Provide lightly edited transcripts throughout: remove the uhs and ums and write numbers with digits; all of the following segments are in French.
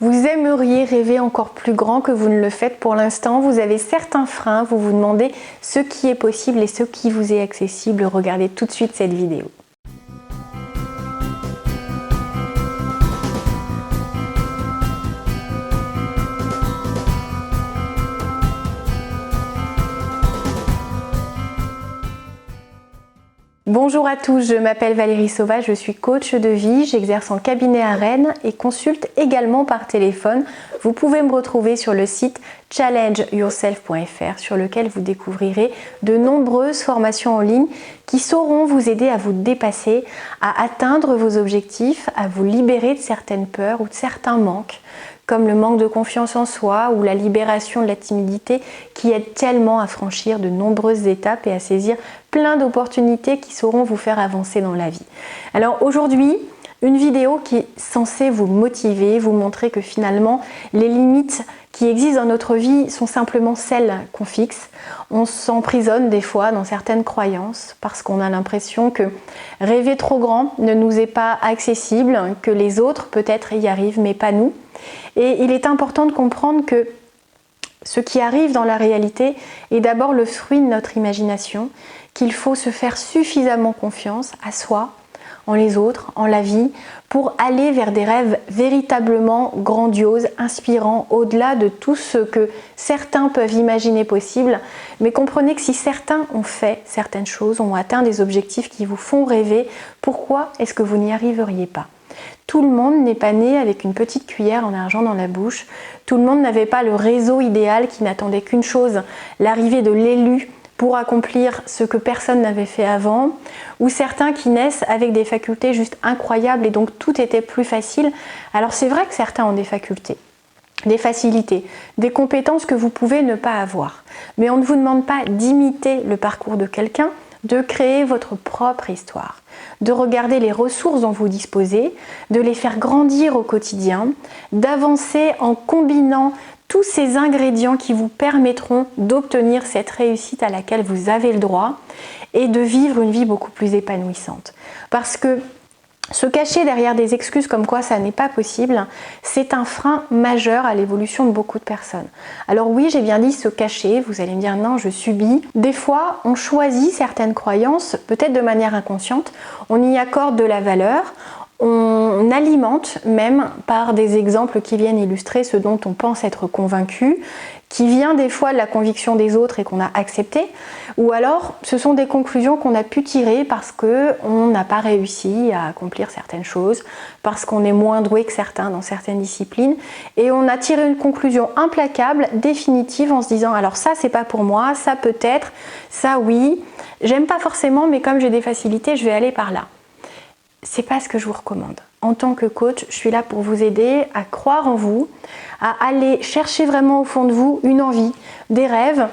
Vous aimeriez rêver encore plus grand que vous ne le faites pour l'instant. Vous avez certains freins, vous vous demandez ce qui est possible et ce qui vous est accessible. Regardez tout de suite cette vidéo. Bonjour à tous, je m'appelle Valérie Sauvage, je suis coach de vie, j'exerce en cabinet à Rennes et consulte également par téléphone. Vous pouvez me retrouver sur le site challengeyourself.fr sur lequel vous découvrirez de nombreuses formations en ligne qui sauront vous aider à vous dépasser, à atteindre vos objectifs, à vous libérer de certaines peurs ou de certains manques, comme le manque de confiance en soi ou la libération de la timidité qui aide tellement à franchir de nombreuses étapes et à saisir plein d'opportunités qui sauront vous faire avancer dans la vie. Alors aujourd'hui, une vidéo qui est censée vous motiver, vous montrer que finalement les limites qui existent dans notre vie sont simplement celles qu'on fixe. On s'emprisonne des fois dans certaines croyances parce qu'on a l'impression que rêver trop grand ne nous est pas accessible, que les autres peut-être y arrivent mais pas nous. Et il est important de comprendre que ce qui arrive dans la réalité est d'abord le fruit de notre imagination, qu'il faut se faire suffisamment confiance à soi, en les autres, en la vie, pour aller vers des rêves véritablement grandioses, inspirants, au-delà de tout ce que certains peuvent imaginer possible. Mais comprenez que si certains ont fait certaines choses, ont atteint des objectifs qui vous font rêver, pourquoi est-ce que vous n'y arriveriez pas ? Tout le monde n'est pas né avec une petite cuillère en argent dans la bouche. Tout le monde n'avait pas le réseau idéal qui n'attendait qu'une chose, l'arrivée de l'élu pour accomplir ce que personne n'avait fait avant, ou certains qui naissent avec des facultés juste incroyables et donc tout était plus facile. Alors c'est vrai que certains ont des facultés, des facilités, des compétences que vous pouvez ne pas avoir. Mais on ne vous demande pas d'imiter le parcours de quelqu'un, de créer votre propre histoire, de regarder les ressources dont vous disposez, de les faire grandir au quotidien, d'avancer en combinant tous ces ingrédients qui vous permettront d'obtenir cette réussite à laquelle vous avez le droit et de vivre une vie beaucoup plus épanouissante. Parce que se cacher derrière des excuses comme quoi ça n'est pas possible, c'est un frein majeur à l'évolution de beaucoup de personnes. Alors oui, j'ai bien dit se cacher, vous allez me dire non, je subis. Des fois, on choisit certaines croyances, peut-être de manière inconsciente, on y accorde de la valeur, on alimente même par des exemples qui viennent illustrer ce dont on pense être convaincu, qui vient des fois de la conviction des autres et qu'on a accepté, ou alors ce sont des conclusions qu'on a pu tirer parce qu'on n'a pas réussi à accomplir certaines choses, parce qu'on est moins doué que certains dans certaines disciplines, et on a tiré une conclusion implacable, définitive, en se disant alors ça c'est pas pour moi, ça peut-être, ça oui, j'aime pas forcément mais comme j'ai des facilités je vais aller par là. C'est pas ce que je vous recommande. En tant que coach, je suis là pour vous aider à croire en vous, à aller chercher vraiment au fond de vous une envie, des rêves.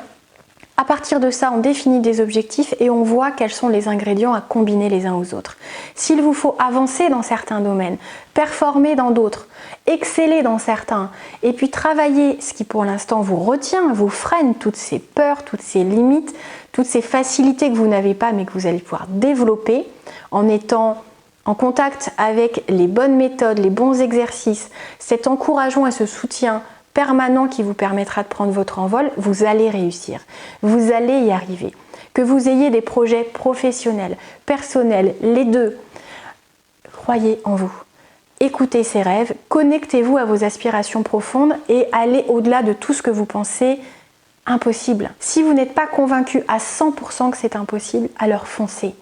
À partir de ça, on définit des objectifs et on voit quels sont les ingrédients à combiner les uns aux autres. S'il vous faut avancer dans certains domaines, performer dans d'autres, exceller dans certains, et puis travailler ce qui pour l'instant vous retient, vous freine, toutes ces peurs, toutes ces limites, toutes ces facilités que vous n'avez pas mais que vous allez pouvoir développer en étant en contact avec les bonnes méthodes, les bons exercices, cet encouragement et ce soutien permanent qui vous permettra de prendre votre envol, vous allez réussir, vous allez y arriver. Que vous ayez des projets professionnels, personnels, les deux, croyez en vous. Écoutez ces rêves, connectez-vous à vos aspirations profondes et allez au-delà de tout ce que vous pensez impossible. Si vous n'êtes pas convaincu à 100% que c'est impossible, alors foncez.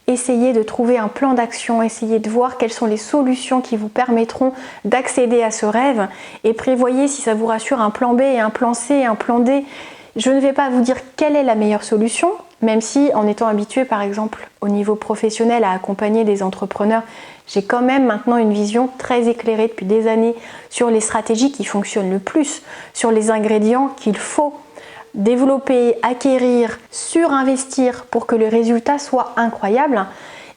Essayez de trouver un plan d'action, essayez de voir quelles sont les solutions qui vous permettront d'accéder à ce rêve et prévoyez, si ça vous rassure, un plan B et un plan C et un plan D. Je ne vais pas vous dire quelle est la meilleure solution, même si en étant habitué par exemple au niveau professionnel à accompagner des entrepreneurs, j'ai quand même maintenant une vision très éclairée depuis des années sur les stratégies qui fonctionnent le plus, sur les ingrédients qu'il faut développer, acquérir, surinvestir pour que le résultat soit incroyable.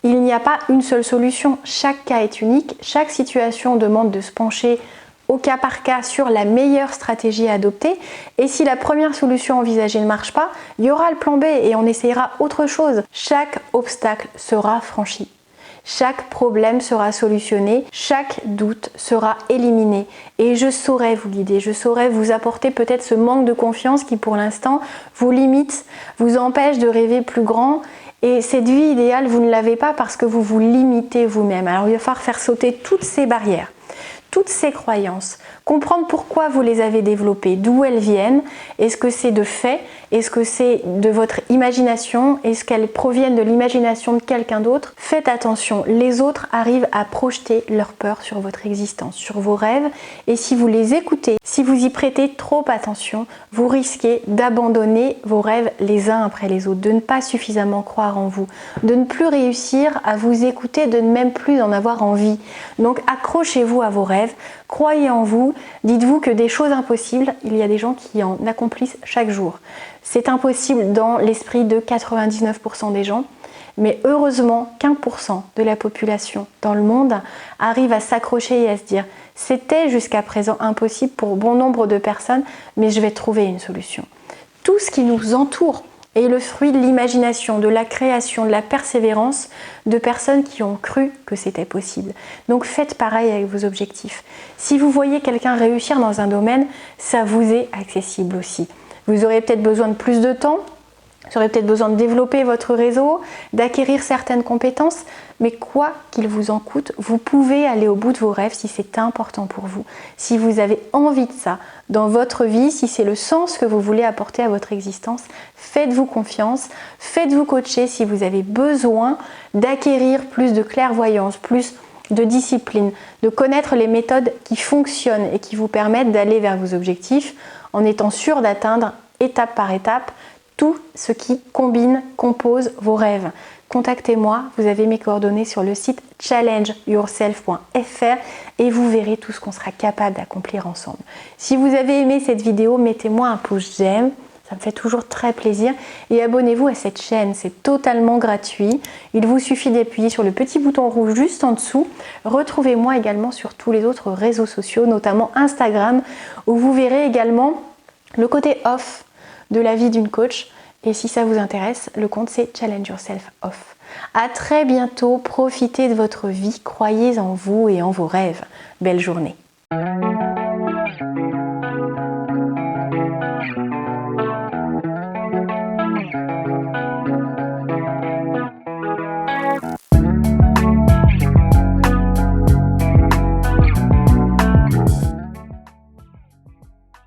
Il n'y a pas une seule solution, chaque cas est unique, chaque situation demande de se pencher au cas par cas sur la meilleure stratégie à adopter et si la première solution envisagée ne marche pas, il y aura le plan B et on essayera autre chose. Chaque obstacle sera franchi. chaque problème sera solutionné, chaque doute sera éliminé et je saurai vous guider, je saurai vous apporter peut-être ce manque de confiance qui pour l'instant vous limite, vous empêche de rêver plus grand. Et cette vie idéale, vous ne l'avez pas parce que vous vous limitez vous-même. Alors il va falloir faire sauter toutes ces barrières, toutes ces croyances, comprendre pourquoi vous les avez développées, d'où elles viennent, est-ce que c'est de fait, est-ce que c'est de votre imagination, est-ce qu'elles proviennent de l'imagination de quelqu'un d'autre. Faites attention, les autres arrivent à projeter leur peur sur votre existence, sur vos rêves, et si vous les écoutez, si vous y prêtez trop attention, vous risquez d'abandonner vos rêves les uns après les autres, de ne pas suffisamment croire en vous, de ne plus réussir à vous écouter, de ne même plus en avoir envie. Donc accrochez-vous à vos rêves, croyez en vous, dites-vous que des choses impossibles, il y a des gens qui en accomplissent chaque jour. C'est impossible dans l'esprit de 99% des gens, mais heureusement qu'1% de la population dans le monde arrive à s'accrocher et à se dire « c'était jusqu'à présent impossible pour bon nombre de personnes, mais je vais trouver une solution ». Tout ce qui nous entoure est le fruit de l'imagination, de la création, de la persévérance de personnes qui ont cru que c'était possible. Donc faites pareil avec vos objectifs. Si vous voyez quelqu'un réussir dans un domaine, ça vous est accessible aussi. Vous aurez peut-être besoin de plus de temps, vous aurez peut-être besoin de développer votre réseau, d'acquérir certaines compétences, mais quoi qu'il vous en coûte, vous pouvez aller au bout de vos rêves si c'est important pour vous. Si vous avez envie de ça dans votre vie, si c'est le sens que vous voulez apporter à votre existence, faites-vous confiance, faites-vous coacher si vous avez besoin d'acquérir plus de clairvoyance, plus de discipline, de connaître les méthodes qui fonctionnent et qui vous permettent d'aller vers vos objectifs en étant sûr d'atteindre étape par étape tout ce qui combine, compose vos rêves. Contactez-moi, vous avez mes coordonnées sur le site challengeyourself.fr et vous verrez tout ce qu'on sera capable d'accomplir ensemble. Si vous avez aimé cette vidéo, mettez-moi un pouce j'aime, ça me fait toujours très plaisir et abonnez-vous à cette chaîne, c'est totalement gratuit. Il vous suffit d'appuyer sur le petit bouton rouge juste en dessous. Retrouvez-moi également sur tous les autres réseaux sociaux, notamment Instagram, où vous verrez également le côté off de la vie d'une coach. Et si ça vous intéresse, le compte c'est Challenge Yourself Off. À très bientôt, profitez de votre vie, croyez en vous et en vos rêves. Belle journée.